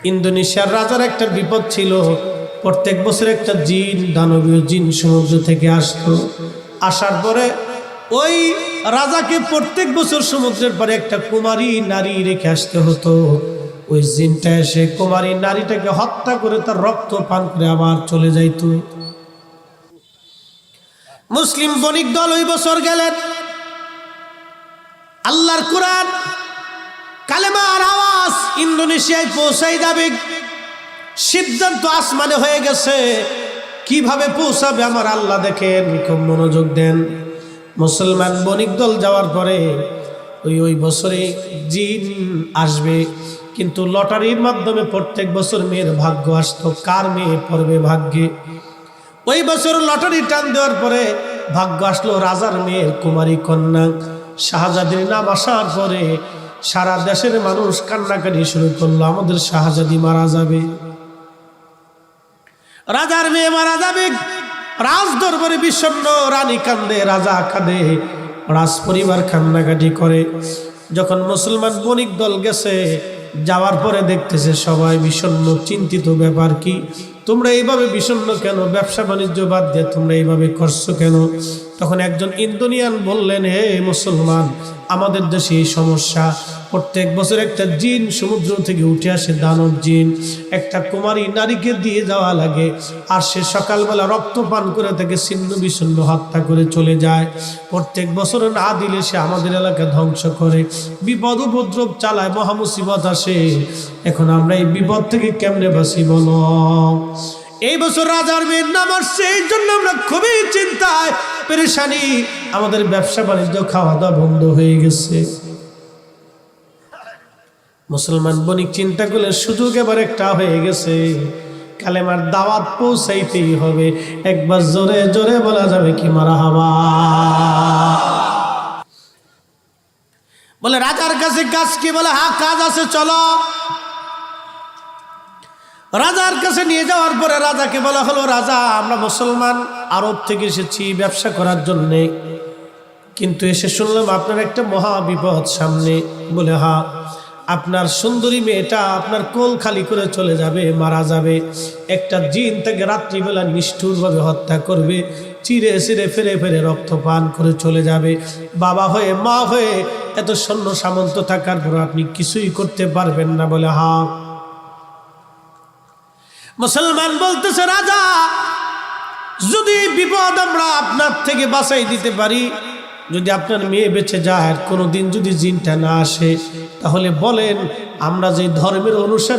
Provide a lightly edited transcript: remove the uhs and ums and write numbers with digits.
ইন্দোনেশিয়ার রাজার একটা বিপদ ছিল, প্রত্যেক বছর একটা জিন, দানবীয় জিন সমুদ্র থেকে আসতো। আসার পরে ওই রাজাকে প্রত্যেক বছর সমুদ্রের পরে একটা কুমারী নারী রেখে আসতে হতো। ওই জিনটা এসে কুমারী নারীটাকে হত্যা করে তার রক্ত পান করে আবার চলে যাইত। মুসলিম বণিক দল ওই বছর গেলেন। আল্লাহর কোরআন কালেমার আওয়াজ ইন্দোনেশিয়ায় পৌঁছাই যাবে, সিদ্ধান্ত আসমানে হয়ে গেছে। কিভাবে পৌঁছাবে আমার আল্লাহ দেখেন, খুব মনোযোগ দেন। মুসলমান বণিক দল যাওয়ার পরে ওই বছরে জিন আসবে, কিন্তু লটারির মাধ্যমে প্রত্যেক বছর মেয়ের ভাগ্য আসতো, কার মেয়ে পড়বে ভাগ্যে। ওই বছর লটারি টান দেওয়ার পরে ভাগ্য আসলো রাজার মেয়ের, কুমারী কন্যা শাহজাদির নাম আসার পরে সারা দেশের মানুষ কান্নাকাটি শুরু করলো, আমাদের শাহজাদি মারা যাবে, রাজার মেয়ে মারা যাবে। রাজ দরবারে বিষণ্ণ, রানী কান্দে, রাজা কাঁদে, রাজ পরিবার কান্নাকাটি করে। যখন মুসলমান বণিক দল গেছে, যাওয়ার পরে দেখতেছে সবাই বিষণ্ণ, চিন্তিত। ব্যাপার কি? তোমরা এইভাবে বিষণ্ণ কেন? ব্যবসা বাণিজ্য বাদ দিয়ে তোমরা এইভাবে করছো কেন? তখন একজন ইন্দোনিয়ান বললেন, হে মুসলমান, আমাদের দেশে এই সমস্যা। প্রত্যেক বছর একটা জিন সমুদ্র থেকে উঠে আসে, দানব জিন, একটা কুমারী নারীকে দিয়ে যাওয়া লাগে, আর সে সকালবেলা রক্ত পান করে তাকে ছিন্ন বিচ্ছিন্ন হত্যা করে চলে যায়। প্রত্যেক বছর না দিলে সে আমাদের এলাকা ধ্বংস করে, বিপদ উপদ্রব চালায়, মহামুসিবত আসে। এখন আমরা এই বিপদ থেকে কেমনে বাঁচি বলো? এই বছর রাজার মেয়ের নাম আসছে, এই জন্য আমরা খুবই চিন্তায় পেরেশানি, আমাদের ব্যবসা বাণিজ্য খাওয়া দাওয়া বন্ধ হয়ে গেছে। মুসলমান বণিক চিন্তা করলে সুযোগ এবার একটা হয়ে গেছে, কালেমার দাওয়াত পৌঁছাইতেই হবে। একবার জোরে জোরে বলা যাবে কি মারহাবা? বলে রাজার কাছে কাজ কি? বলে হ্যাঁ কাজ আছে, চলো। রাজার কাছে নিয়ে যাওয়ার পরে রাজাকে বলা হলো, রাজা আমরা মুসলমান আরব থেকে এসেছি ব্যবসা করার জন্যে, কিন্তু এসে শুনলাম আপনার একটা মহা বিপদ সামনে। বলে হ্যাঁ, আপনার সুন্দরী মেয়েটা আপনার কোল খালি করে চলে যাবে, মারা যাবে। একটা জিন তাকে রাত্রিবেলা নিষ্ঠুরভাবে হত্যা করবে, চিরে চিরে ফেরে ফেরে রক্ত পান করে চলে যাবে। বাবা হয়ে, মা হয়ে, এত সৈন্য সামন্ত থাকার পর আপনি কিছুই করতে পারবেন না। বলে হ্যাঁ। মুসলমান বলতেছে, রাজা যদি বিপদ আমরা আপনার থেকে বাঁচাই দিতে পারি, যদি আপনার মেয়ে বেঁচে যায়, কোনোদিন যদি জিনটা না আসে, তাহলে বলেন আমরা যে ধর্মের অনুসারী